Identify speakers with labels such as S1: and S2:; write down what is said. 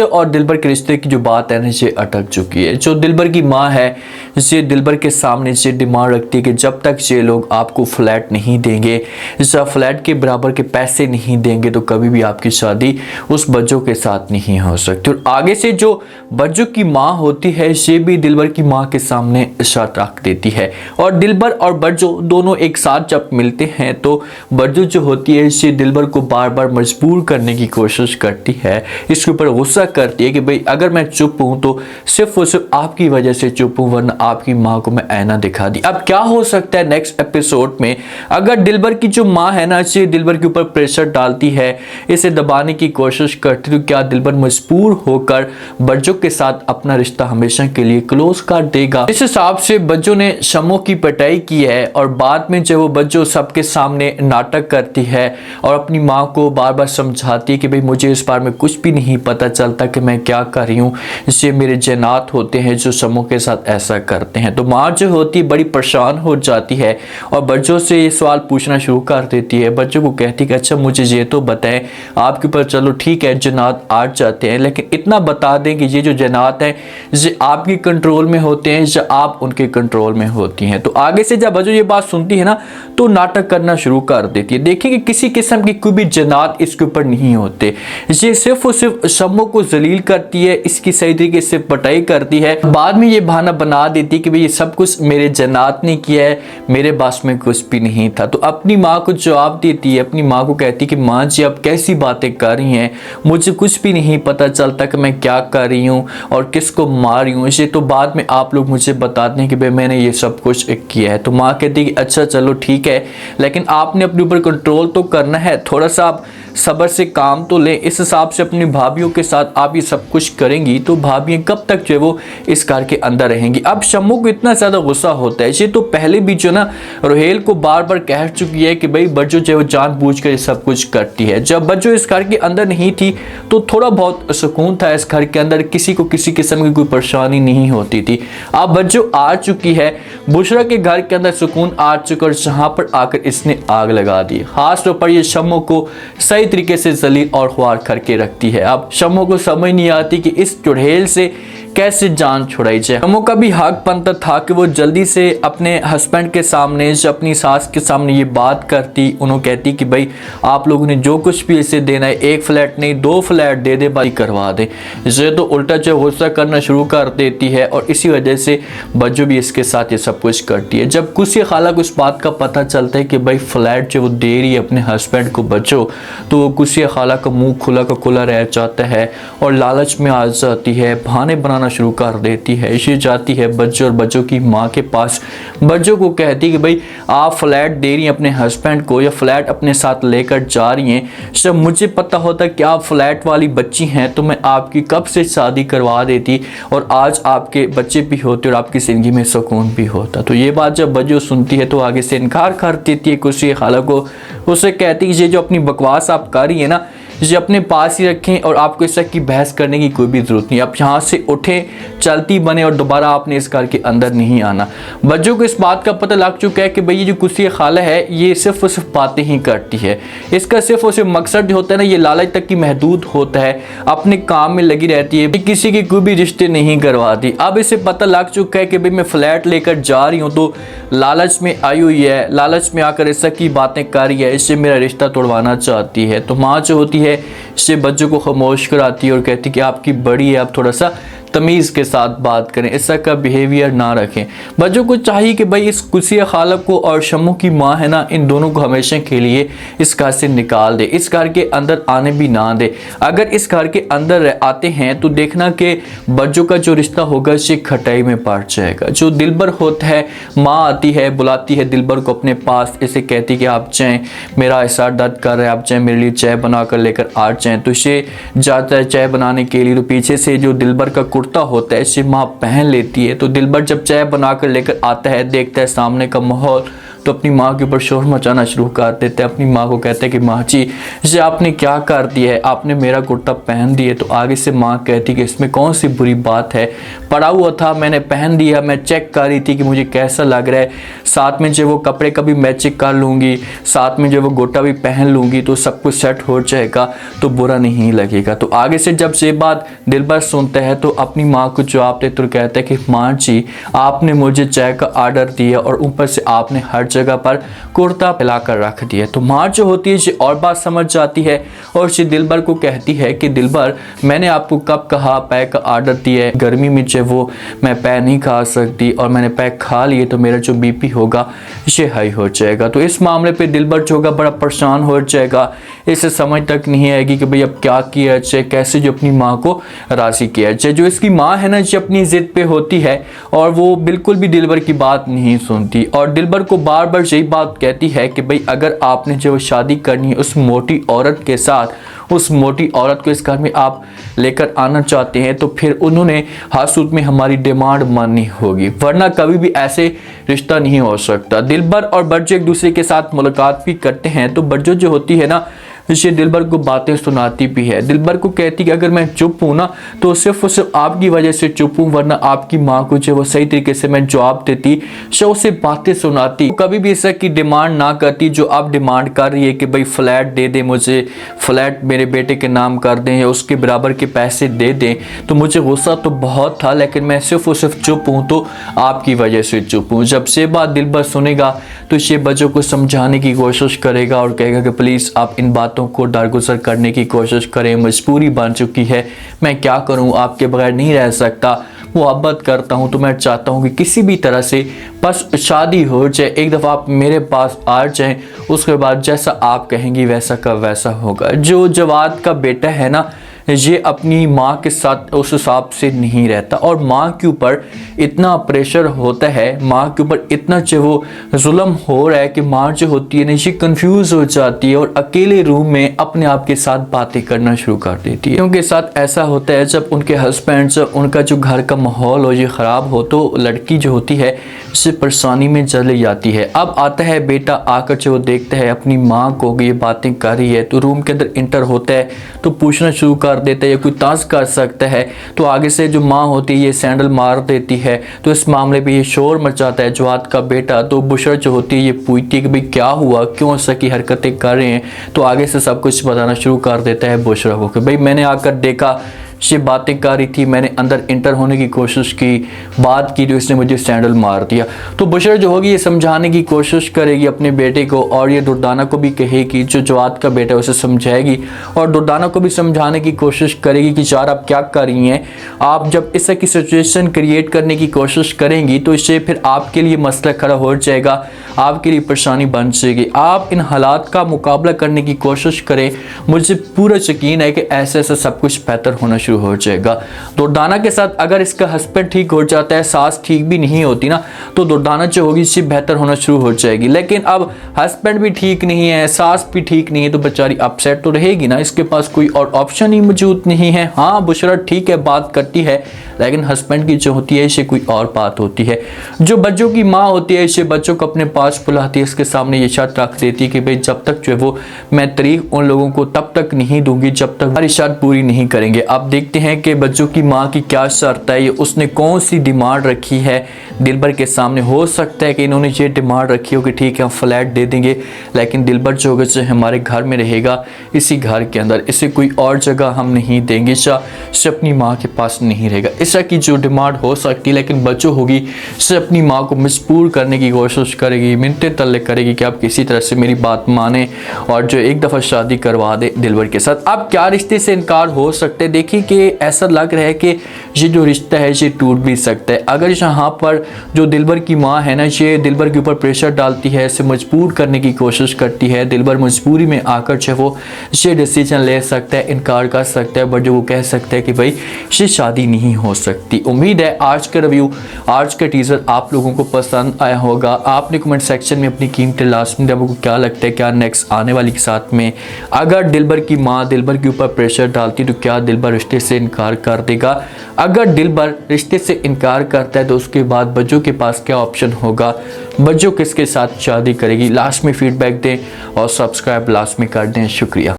S1: और दिलबर के रिश्ते की जो बात है ना ये अटक चुकी है। जो दिलबर की माँ है ये दिलबर के सामने ये डिमांड रखती है कि जब तक ये लोग आपको फ्लैट नहीं देंगे, या फ्लैट के बराबर के पैसे नहीं देंगे, तो कभी भी आपकी शादी उस बच्चों के साथ नहीं हो सकती। और आगे से जो बच्चों की माँ होती है ये भी दिलबर की माँ के सामने शर्त रख देती है। और दिलबर और बच्चों दोनों एक साथ जब मिलते हैं तो बच्चों जो होती है ये दिलबर को बार बार मजबूर करने की कोशिश करती है, इसके ऊपर गुस्सा करती है कि भाई अगर मैं चुप हूं तो सिर्फ और सिर्फ आपकी वजह से चुप हूं, वरना आपकी माँ को मैं ऐना दिखा दी। अब क्या हो सकता है नेक्स्ट एपिसोड में, अगर दिलबर की जो माँ है ना इसे दिलबर के ऊपर प्रेशर डालती है, इसे दबाने की कोशिश करती है, तो क्या दिलबर मजबूर होकर बच्चों के साथ अपना रिश्ता हमेशा के लिए क्लोज कर देगा। इस हिसाब से बच्चों ने शम्मो की पिटाई की है और बाद में जब वो बच्चों सबके सामने नाटक करती है और अपनी माँ को बार बार समझाती है कि भाई मुझे इस बारे में कुछ भी नहीं पता चलता कि मैं क्या कर रही हूँ, इससे मेरे जनात होते हैं जो शम्मो के साथ ऐसा करते हैं। तो माँ जो होती है बड़ी परेशान हो जाती है और बच्चों से ये सवाल पूछना शुरू कर देती है। बच्चों को कहती है कि अच्छा मुझे ये तो बताएं, आपके ऊपर चलो ठीक है जनात आ जाते हैं, लेकिन इतना बता दें कि ये जो जनात हैं ये आपके कंट्रोल में होते हैं या आप उनके कंट्रोल में होती हैं। तो आगे से जब बच्चों ये बात सुनती है ना तो नाटक करना शुरू कर देती है। देखिए कि किसी किस्म की कोई भी जनात इसके ऊपर नहीं होते, ये सिर्फ और सिर्फ शम्मो को जलील करती है, इसकी सही तरीके से पिटाई करती है, बाद में ये बहाना बना देती है कि भाई ये सब कुछ मेरे जनात ने किया है, मेरे पास में कुछ भी नहीं था। तो अपनी माँ को जवाब देती है, अपनी माँ को कहती है कि माँ जी आप कैसी बातें कर रही हैं, मुझे कुछ भी नहीं पता चलता कि मैं क्या कर रही हूँ और किसको मार रही हूँ, इसे तो बाद में आप लोग मुझे बता दें कि भाई मैंने ये सब कुछ किया है। तो माँ कहती है कि अच्छा चलो ठीक है, लेकिन आपने अपने ऊपर कंट्रोल तो करना है, थोड़ा सा आप सब्र से काम तो लें। इस हिसाब से अपनी भाभीियों के साथ आप ये सब कुछ करेंगी तो भाभीियाँ कब तक जो है वो इस घर के अंदर रहेंगी। अब शम्मो को इतना ज़्यादा गुस्सा होता है, ये तो पहले भी जो ना रोहेल को बार बार कह चुकी है कि भाई बच्चों जो है वो जानबूझकर ये सब कुछ करती है। जब बच्चों इस घर के अंदर नहीं थी तो थोड़ा बहुत सुकून था इस घर के अंदर, किसी को किसी किस्म की कोई परेशानी नहीं होती थी। अब बच्चों आ चुकी है, बुशरा के घर के अंदर सुकून आ चुका और जहाँ पर आकर इसने आग लगा दी। खास तौर पर ये शम्मो को सही तरीके से जलील और ख्वार करके रखती है। अब शम्मो को समझ नहीं आती कि इस चुड़ैल से कैसे जान छुड़ाई जाए। शम्मो का भी हक बनता था कि वो जल्दी से अपने हस्बैंड के सामने, अपनी सास के सामने ये बात करती, उन्होंने कहती कि भाई आप लोगों ने जो कुछ भी इसे देना है, एक फ्लैट नहीं 2 फ्लैट दे दे, बाई करवा दे। इसे तो उल्टा जो गुस्सा करना शुरू कर देती है और इसी वजह से बच्चों भी इसके साथ ये सब कुछ करती है। जब कुछ खाला को इस बात का पता चलता है कि भाई फ्लैट जो वो दे रही है अपने हस्बैंड को बच्चों, तो कुछ खाला का मुँह खुला का खुला रह जाता है और लालच में आ जाती है, बहाने बनाना शुरू कर देती है। इसे जाती है बच्चों और बच्चों की माँ के पास, बच्चों को कहती कि भाई आप फ्लैट दे रही हैं अपने हस्बैंड को या फ्लैट अपने साथ लेकर जा रही हैं, जब मुझे पता होता कि आप फ्लैट वाली बच्ची हैं तो मैं आपकी कब से शादी करवा देती और आज आपके बच्चे भी होते और आपकी जिंदगी में सुकून भी होता। तो ये बात जब बच्चों सुनती है तो आगे से इनकार कर देती है कुछ खाला को, उसे कहती है ये जो अपनी बकवास आप कर रही है ना ये अपने पास ही रखें और आपको इस की बहस करने की कोई भी जरूरत नहीं, आप यहाँ से उठें, चलती बने और दोबारा आपने इस घर के अंदर नहीं आना। बच्चों को इस बात का पता लग चुका है कि भाई ये जो कुर्सी खाला है ये सिर्फ और सिर्फ बातें ही करती है, इसका सिर्फ और सिर्फ मकसद जो होता है ना ये लालच तक की महदूद होता है, अपने काम में लगी रहती है, किसी की कोई भी रिश्ते नहीं करवाती। अब इसे पता लग चुका है कि भाई मैं फ्लैट लेकर जा रही हूँ तो लालच में आई हुई है, लालच में आकर इस की बातें कर रही है, इससे मेरा रिश्ता तोड़वाना चाहती है। तो माँ जो होती है इससे बच्चों को खामोश कराती है और कहती कि आपकी बड़ी है, आप थोड़ा सा तमीज़ के साथ बात करें, ऐसा का बिहेवियर ना रखें। बच्चों को चाहिए कि भाई इस कुर्सी खाला को और शम्मो की माँ है ना इन दोनों को हमेशा के लिए इस घर से निकाल दे, इस घर के अंदर आने भी ना दे। अगर इस घर के अंदर आते हैं तो देखना कि बच्चों का जो रिश्ता होगा इसे खटाई में पड़ जाएगा। जो दिलबर होता है, माँ आती है बुलाती है दिलबर को अपने पास, इसे कहती कि आप चाहें मेरा ऐसा दर्द कर रहा है, आप चाहें मेरे लिए चाय बना कर लेकर आ जाएँ। तो इसे जाता है चाय बनाने के लिए, तो पीछे से जो दिलबर का कुर्ता होता है इसे माँ पहन लेती है। तो दिलबर जब चाय बनाकर लेकर आता है देखता है सामने का माहौल तो अपनी माँ के ऊपर शोर मचाना शुरू कर देते हैं। अपनी माँ को कहते हैं कि माँ जी ये आपने क्या कर दिया है, आपने मेरा कुर्ता पहन दिया। तो आगे से माँ कहती कि इसमें कौन सी बुरी बात है, पड़ा हुआ था मैंने पहन दिया, मैं चेक कर रही थी कि मुझे कैसा लग रहा है, साथ में जो वो कपड़े का भी मैचिंग कर लूँगी, साथ में जो वो गोटा भी पहन लूँगी तो सब कुछ सेट हो जाएगा, तो बुरा नहीं लगेगा। तो आगे से जब ये बात दिलबर सुनता है तो अपनी माँ को जवाब देते तो कहता है कि माँ जी आपने मुझे चाय का ऑर्डर दिया और ऊपर से आपने हर जगह पर कुर्ता फैला कर रख दिया। तो माँ जो होती है ये और बात समझ जाती है और ये दिलबर को कहती है कि दिलबर मैंने आपको कब कहा पैक का ऑर्डर दिया है, गर्मी में जो वो मैं पैक नहीं खा सकती और मैंने पैक खा लिए तो मेरा जो बीपी होगा ये हाई हो जाएगा। तो इस मामले पे दिलबर जो होगा बड़ा परेशान हो जाएगा, इसे समझ तक नहीं आएगी कि भाई अब क्या किया जाए, कैसे जो अपनी माँ को राजी किया जाए। जो इसकी माँ है ना जो अपनी जिद पे होती है और वो बिल्कुल भी दिलबर की बात नहीं सुनती और दिलबर को बार बार यही बात कहती है कि भाई अगर आपने जो शादी करनी है उस मोटी औरत के साथ, उस मोटी औरत को इस घर में आप लेकर आना चाहते हैं तो फिर उन्होंने हासूत में हमारी डिमांड माननी होगी, वरना कभी भी ऐसे रिश्ता नहीं हो सकता। दिलबर और बर्जो एक दूसरे के साथ मुलाकात भी करते हैं तो बर्जो जो होती है ना ये दिलबर को बातें सुनाती भी है। दिलबर को कहती कि अगर मैं चुप हूँ ना तो सिर्फ और सिर्फ आपकी वजह से चुप हूँ, वरना आपकी माँ को जो वो सही तरीके से मैं जवाब देती, शो से बातें सुनाती, कभी भी ऐसा की डिमांड ना करती जो आप डिमांड कर रही है कि भाई फ्लैट दे दे, मुझे फ्लैट मेरे बेटे के नाम कर दें या उसके बराबर के पैसे दे दें। तो मुझे गुस्सा तो बहुत था लेकिन मैं सिर्फ और सिर्फ चुप हूँ, तो आपकी वजह से चुप हूँ। जब से बात दिलबर सुनेगा तो ये बच्चों को समझाने की कोशिश करेगा और कहेगा कि प्लीज़ आप इन बातों को दरगुजर करने की कोशिश करें, मजबूरी बन चुकी है, मैं क्या करूं, आपके बगैर नहीं रह सकता, मोहब्बत करता हूं तो मैं चाहता हूं कि किसी भी तरह से बस शादी हो जाए, एक दफ़ा आप मेरे पास आ जाएं, उसके बाद जैसा आप कहेंगी वैसा का वैसा होगा। जो जवाद का बेटा है ना ये अपनी माँ के साथ उस हिसाब से नहीं रहता और माँ के ऊपर इतना प्रेशर होता है, माँ के ऊपर इतना जो वो जुल्म हो रहा है कि माँ जो होती है ना ये कंफ्यूज हो जाती है और अकेले रूम में अपने आप के साथ बातें करना शुरू कर देती है। उनके साथ ऐसा होता है जब उनके हस्बैंड जब उनका जो घर का माहौल हो ये ख़राब हो तो लड़की जो होती है इससे परेशानी में चली जाती है। अब आता है बेटा, आकर जो वो देखता है अपनी माँ को ये बातें कर रही है तो रूम के अंदर इंटर होता है तो पूछना शुरू कर देता है या कोई ताज कर सकता है। तो आगे से जो माँ होती है ये सैंडल मार देती है तो इस मामले पे ये शोर मचाता है जवाद का बेटा। तो बुशरा जो होती है ये पूछती है कि भाई क्या हुआ, क्यों ऐसा की हरकतें कर रहे हैं। तो आगे से सब कुछ बताना शुरू कर देता है बुशरा को कि भाई मैंने आकर देखा ये बातें कर रही थी, मैंने अंदर इंटर होने की कोशिश की, बात की तो इसने मुझे सैंडल मार दिया। तो बुशरा जो होगी ये समझाने की कोशिश करेगी अपने बेटे को और ये दुर्दाना को भी कहेगी, जो जवाद का बेटा है उसे समझाएगी और दुर्दाना को भी समझाने की कोशिश करेगी कि यार आप क्या कर रही हैं, आप जब इस तरह की सिचुएशन क्रिएट करने की कोशिश करेंगी तो इससे फिर आपके लिए मसला खड़ा हो जाएगा, आपके लिए परेशानी बन जाएगी। आप इन हालात का मुकाबला करने की कोशिश करें, मुझे पूरा यकीन है कि ऐसे ऐसा सब कुछ बेहतर होना शुरू हो जाएगा। दुर्दाना के साथ अगर इसका हस्बैंड ठीक हो जाता है, सास ठीक भी नहीं होती ना तो दुर्दाना जो होगी इससे बेहतर होना शुरू हो जाएगी। लेकिन अब हस्बैंड भी ठीक नहीं है, सास भी ठीक नहीं है तो बेचारी अपसेट तो रहेगी ना, इसके पास कोई और ऑप्शन ही मौजूद नहीं है। हाँ बुशरा ठीक है बात करती है लेकिन हस्बैंड की जो होती है इसे कोई और बात होती है। जो बच्चों की माँ होती है इसे बच्चों को अपने पास बुलाती है, इसके सामने ये शर्त रख देती है कि भाई जब तक जो है वो मैं तारीख उन लोगों को तब तक नहीं दूंगी जब तक हमारी शर्त पूरी नहीं करेंगे। अब देखते हैं कि बच्चों की माँ की क्या शर्त है, उसने कौन सी डिमांड रखी है दिलबर के सामने। हो सकता है कि इन्होंने ये डिमांड रखी हो कि ठीक है हम फ्लैट दे देंगे लेकिन दिलबर जो होगा जो हमारे घर में रहेगा, इसी घर के अंदर, इसे कोई और जगह हम नहीं देंगे, से अपनी माँ के पास नहीं रहेगा, इस तरह की जो डिमांड हो सकती है। लेकिन बच्चों होगी से अपनी माँ को मजबूर करने की कोशिश करेगी, मिन्नतें तल्ले करेगी कि आप किसी तरह से मेरी बात माने और जो एक दफ़ा शादी करवा दे दिलबर के साथ। अब क्या रिश्ते से इनकार हो सकते हैं, देखिए कि ऐसा लग रहा है कि ये जो रिश्ता है ये टूट भी सकता है। अगर यहाँ पर जो दिलबर की माँ है ना ये दिलबर के ऊपर प्रेशर डालती है, इसे मजबूर करने की कोशिश करती है, दिलबर मजबूरी में आकर जो वो ये डिसीजन ले सकता है, इनकार कर सकता है, बट जो वो कह सकता है कि भाई ये शादी नहीं हो सकती। उम्मीद है आज का रिव्यू, आज का टीजर आप लोगों को पसंद आया होगा। आपने कमेंट सेक्शन में अपनी कीमती लाजमी आपको क्या लगता है क्या नेक्स्ट आने वाली के साथ में अगर दिलबर की माँ दिलबर के ऊपर प्रेशर डालती तो क्या दिलबर रिश्ते रिश्ते से इनकार कर देगा। अगर दिलबर रिश्ते से इनकार करता है तो उसके बाद बज्जो के पास क्या ऑप्शन होगा, बज्जो किसके साथ शादी करेगी, लास्ट में फीडबैक दें और सब्सक्राइब लास्ट में कर दें। शुक्रिया।